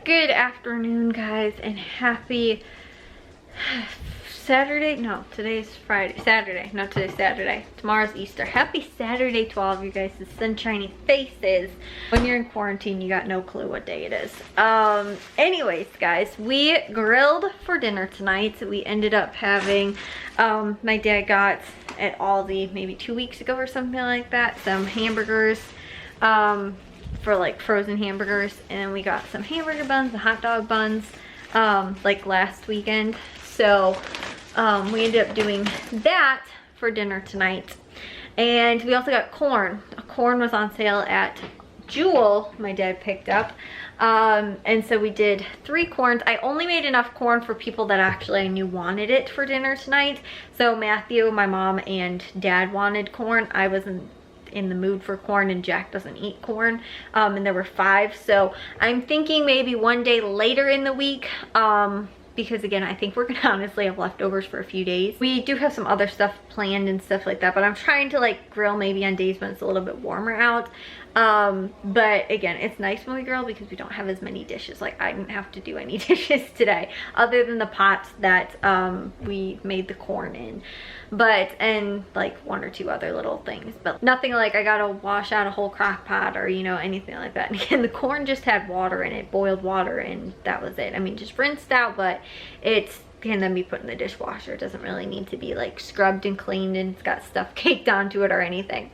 Good afternoon, guys, and happy Saturday. No, today's Friday. Saturday. No, today's Saturday. Tomorrow's Easter. Happy Saturday to all of you guys, the sunshiny faces. When you're in quarantine, you got no clue what day it is. Anyways, guys, we grilled for dinner tonight. We ended up having, my dad got at Aldi maybe 2 weeks ago or something like that, some hamburgers. For like frozen hamburgers, and we got some hamburger buns and hot dog buns like last weekend. So we ended up doing that for dinner tonight. And we also got corn. Corn was on sale at Jewel, my dad picked up. And so we did 3 corns. I only made enough corn for people that actually I knew wanted it for dinner tonight. So Matthew, my mom, and dad wanted corn. I wasn't in the mood for corn, and Jack doesn't eat corn, and there were 5, so I'm thinking maybe one day later in the week, because again, I think we're gonna honestly have leftovers for a few days. We do have some other stuff planned and stuff like that, but I'm trying to like grill maybe on days when it's a little bit warmer out. But again, it's nice when we grill because we don't have as many dishes. Like, I didn't have to do any dishes today other than the pots that we made the corn in, and like 1 or 2 other little things, but nothing like I gotta wash out a whole crock pot or, you know, anything like that. And again, the corn just had water in it, boiled water, and that was it. I mean, just rinsed out, but it can then be put in the dishwasher. It doesn't really need to be like scrubbed and cleaned and it's got stuff caked onto it or anything.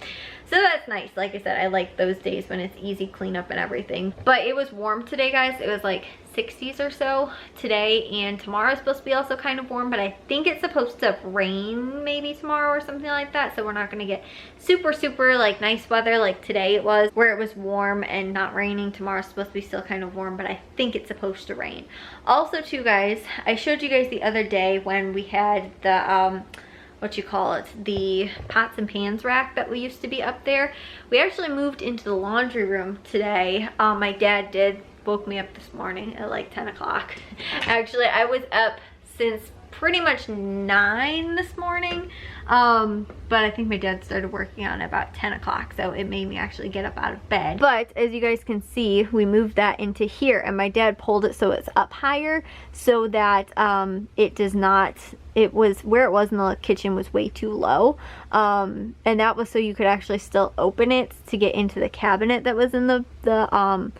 So that's nice. Like I said, I like those days when it's easy cleanup and everything. But it was warm today, guys. It was like 60s or so today, and tomorrow is supposed to be also kind of warm, but I think it's supposed to rain maybe tomorrow or something like that, so we're not going to get super like nice weather like today it was, where it was warm and not raining. Tomorrow's supposed to be still kind of warm, but I think it's supposed to rain. Also too, guys, I showed you guys the other day when we had the the pots and pans rack that we used to be up there. We actually moved into the laundry room today. My dad woke me up this morning at like 10 o'clock. Actually, I was up since pretty much 9 this morning, but I think my dad started working on it about 10 o'clock, so it made me actually get up out of bed. But as you guys can see, we moved that into here, and my dad pulled it so it's up higher so that it does not, it was where it was in the kitchen was way too low, and that was so you could actually still open it to get into the cabinet that was in the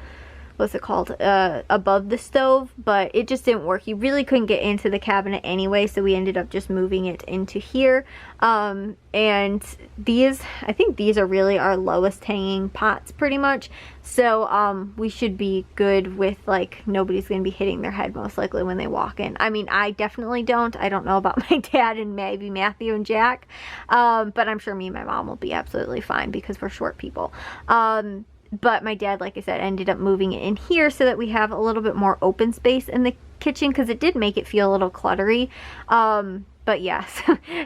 what's it called, above the stove, but it just didn't work. You really couldn't get into the cabinet anyway, so we ended up just moving it into here. And these, I think these are really our lowest hanging pots pretty much, so we should be good with, like, nobody's gonna be hitting their head most likely when they walk in. I mean, I definitely don't. I don't know about my dad and maybe Matthew and Jack, but I'm sure me and my mom will be absolutely fine because we're short people. But my dad, like I said, ended up moving it in here so that we have a little bit more open space in the kitchen, because it did make it feel a little cluttery. But yes.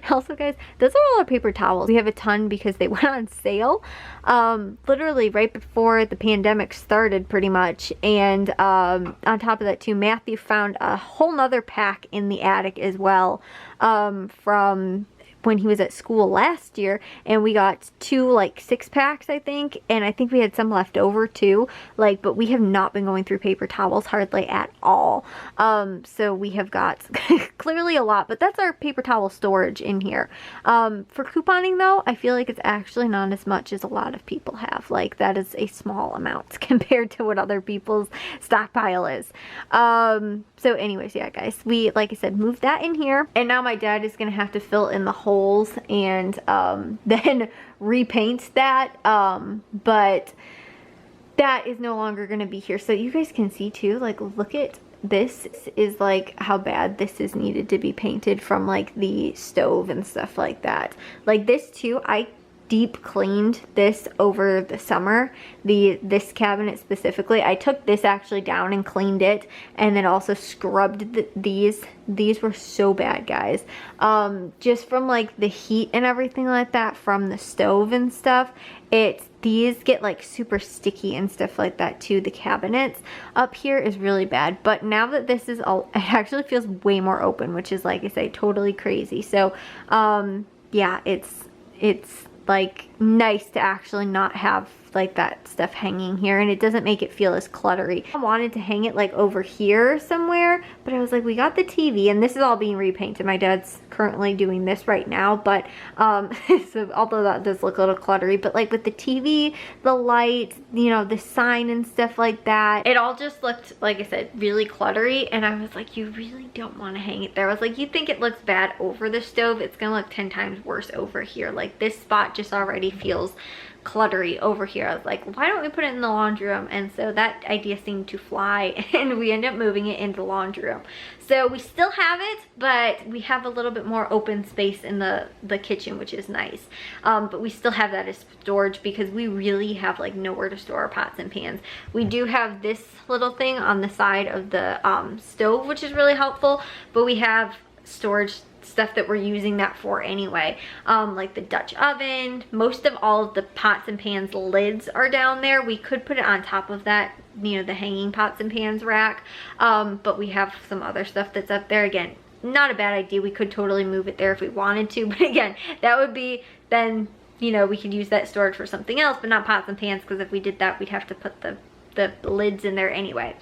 Also, guys, those are all our paper towels. We have a ton because they went on sale literally right before the pandemic started pretty much. And on top of that too, Matthew found a whole nother pack in the attic as well, from when he was at school last year, and we got 2 like 6-packs, I think, and I think we had some left over too, like, but we have not been going through paper towels hardly at all. So we have got clearly a lot, but that's our paper towel storage in here. For couponing though, I feel like it's actually not as much as a lot of people have. Like, that is a small amount compared to what other people's stockpile is. So anyways, yeah, guys, we, like I said, moved that in here, and now my dad is gonna have to fill in the holes and then repaint that, but that is no longer going to be here. So you guys can see too, like, look at this is like how bad this is needed to be painted from like the stove and stuff like that. Like this too, I deep cleaned this over the summer, this cabinet specifically. I took this actually down and cleaned it, and then also scrubbed these were so bad, guys, just from like the heat and everything like that from the stove and stuff. These get like super sticky and stuff like that too. The cabinets up here is really bad, but now that this is all, it actually feels way more open, which is, like I say, totally crazy. So yeah, it's like nice to actually not have like that stuff hanging here, and it doesn't make it feel as cluttery. I wanted to hang it like over here somewhere, but I was like, we got the TV, and this is all being repainted. My dad's currently doing this right now, but so although that does look a little cluttery, but like with the TV, the lights, you know, the sign and stuff like that, it all just looked, like I said, really cluttery. And I was like, you really don't want to hang it there. I was like, you think it looks bad over the stove, it's gonna look 10 times worse over here. Like this spot just already feels cluttery over here. I was like, why don't we put it in the laundry room? And so that idea seemed to fly, and we ended up moving it into the laundry room. So we still have it, but we have a little bit more open space in the kitchen, which is nice. But we still have that as storage because we really have like nowhere to store our pots and pans. We do have this little thing on the side of the stove, which is really helpful, but we have storage stuff that we're using that for anyway, like the Dutch oven. Most of all of the pots and pans lids are down there. We could put it on top of that, you know, the hanging pots and pans rack, but we have some other stuff that's up there. Again, not a bad idea. We could totally move it there if we wanted to, but again, that would be then, you know, we could use that storage for something else, but not pots and pans, because if we did that, we'd have to put the lids in there anyway.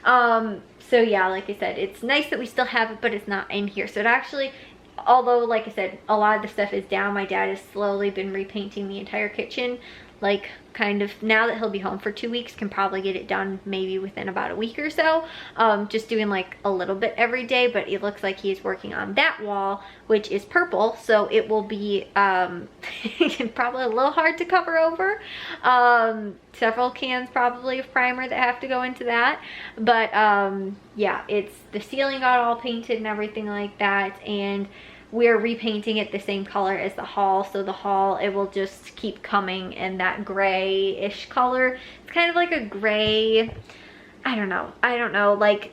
So yeah, like I said, it's nice that we still have it, but it's not in here. So it actually, although like I said, a lot of the stuff is down, my dad has slowly been repainting the entire kitchen. Like kind of, now that he'll be home for 2 weeks, can probably get it done maybe within about a week or so. Just doing like a little bit every day, but it looks like he's working on that wall, which is purple, so it will be probably a little hard to cover over. Several cans probably of primer that have to go into that, but yeah, it's, the ceiling got all painted and everything like that, and we're repainting it the same color as the hall. So the hall, it will just keep coming in that gray-ish color. It's kind of like a gray, I don't know, like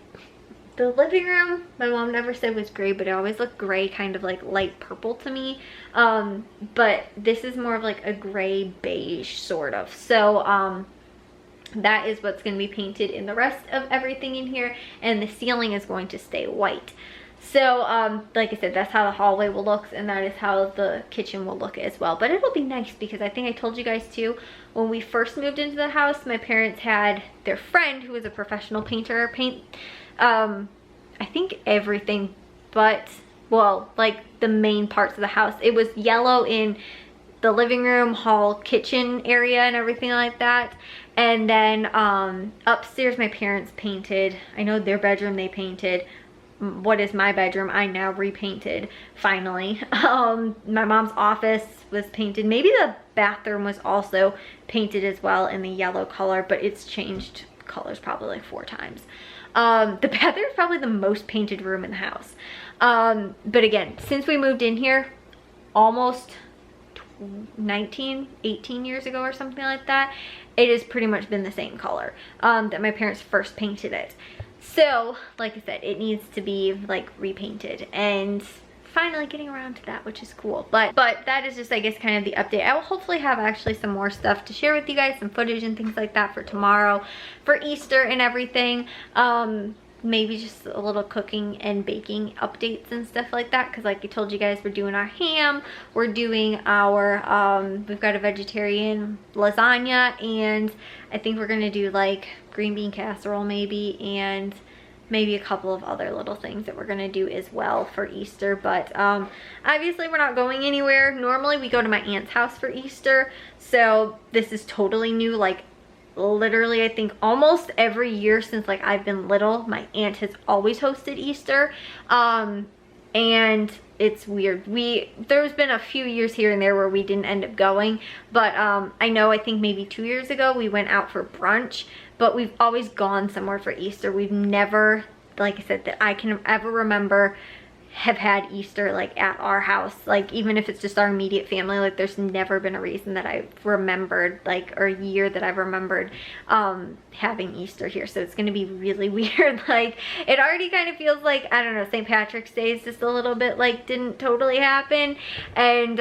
the living room, my mom never said was gray, but it always looked gray, kind of like light purple to me. But this is more of like a gray beige sort of. So that is what's going to be painted in the rest of everything in here, and the ceiling is going to stay white. So like I said, that's how the hallway will look, and that is how the kitchen will look as well. But it'll be nice because I think I told you guys too, when we first moved into the house, my parents had their friend who was a professional painter paint I think everything but, well, like the main parts of the house. It was yellow in the living room, hall, kitchen area and everything like that. And then upstairs my parents painted. I know their bedroom they painted. What is my bedroom, I now repainted finally. My mom's office was painted. Maybe the bathroom was also painted as well in the yellow color, but it's changed colors probably like 4 times. The bathroom is probably the most painted room in the house. But again, since we moved in here almost 18 years ago or something like that, it has pretty much been the same color that my parents first painted it. So like I said, it needs to be like repainted, and finally getting around to that, which is cool. But that is just, I guess, kind of the update. I will hopefully have actually some more stuff to share with you guys, some footage and things like that for tomorrow, for Easter and everything. Maybe just a little cooking and baking updates and stuff like that, because like I told you guys, we're doing our ham, we're doing our we've got a vegetarian lasagna, and I think we're gonna do like green bean casserole maybe, and maybe a couple of other little things that we're gonna do as well for Easter. But obviously we're not going anywhere. Normally we go to my aunt's house for Easter, so this is totally new. Like literally, I think almost every year since like I've been little, my aunt has always hosted Easter, and it's weird. There's been a few years here and there where we didn't end up going, but I know, I think maybe 2 years ago we went out for brunch, but we've always gone somewhere for Easter. We've never, like I said, that I can ever remember, have had Easter like at our house. Like even if it's just our immediate family, like there's never been a reason that I've remembered, like, or a year that I've remembered having Easter here. So it's gonna be really weird. Like it already kind of feels like, I don't know, St. Patrick's Day is just a little bit like didn't totally happen, and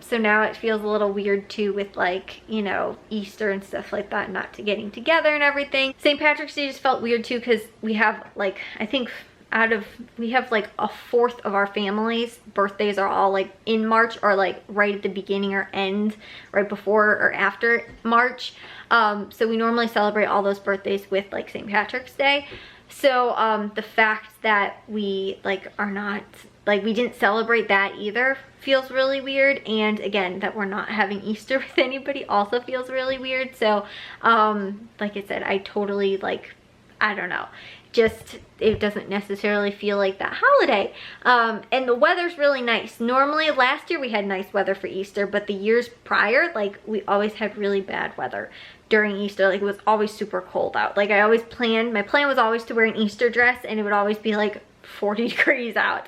so now it feels a little weird too with like, you know, Easter and stuff like that, not getting together and everything. St. Patrick's Day just felt weird too, because we have like, I think we have like a fourth of our family's birthdays are all like in March, or like right at the beginning or end, right before or after March. So we normally celebrate all those birthdays with like St. Patrick's Day. So the fact that we like are not, like we didn't celebrate that either feels really weird. And again, that we're not having Easter with anybody also feels really weird. So like I said, I totally like, I don't know, just it doesn't necessarily feel like that holiday. And the weather's really nice. Normally last year we had nice weather for Easter, but the years prior, like we always had really bad weather during Easter. Like it was always super cold out. Like I always planned, my plan was always to wear an Easter dress, and it would always be like 40 degrees out,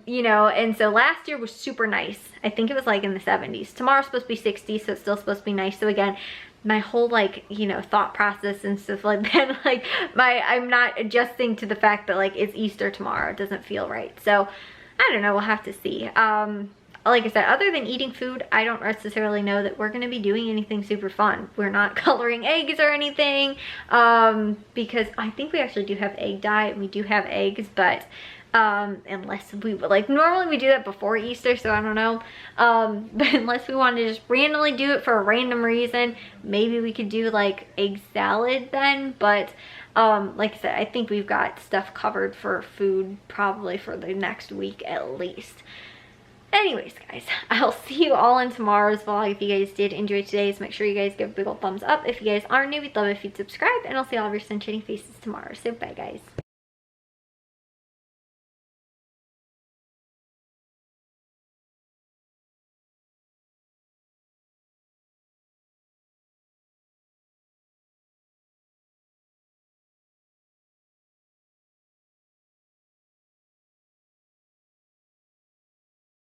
you know. And so last year was super nice. I think it was like in the 70s. Tomorrow's supposed to be 60, so it's still supposed to be nice. So again, my whole like, you know, thought process and stuff like that, like I'm not adjusting to the fact that like it's Easter tomorrow. It doesn't feel right. So I don't know, we'll have to see. Like I said, other than eating food, I don't necessarily know that we're gonna be doing anything super fun. We're not coloring eggs or anything, because I think we actually do have egg dye and we do have eggs, but unless we like, normally we do that before Easter, so I don't know. But unless we want to just randomly do it for a random reason, maybe we could do like egg salad then. But like I said, I think we've got stuff covered for food probably for the next week at least. Anyways, guys, I'll see you all in tomorrow's vlog. If you guys did enjoy today's, make sure you guys give a big old thumbs up. If you guys are new, we'd love if you'd subscribe, and I'll see all of your sunshiny faces tomorrow. So bye, guys.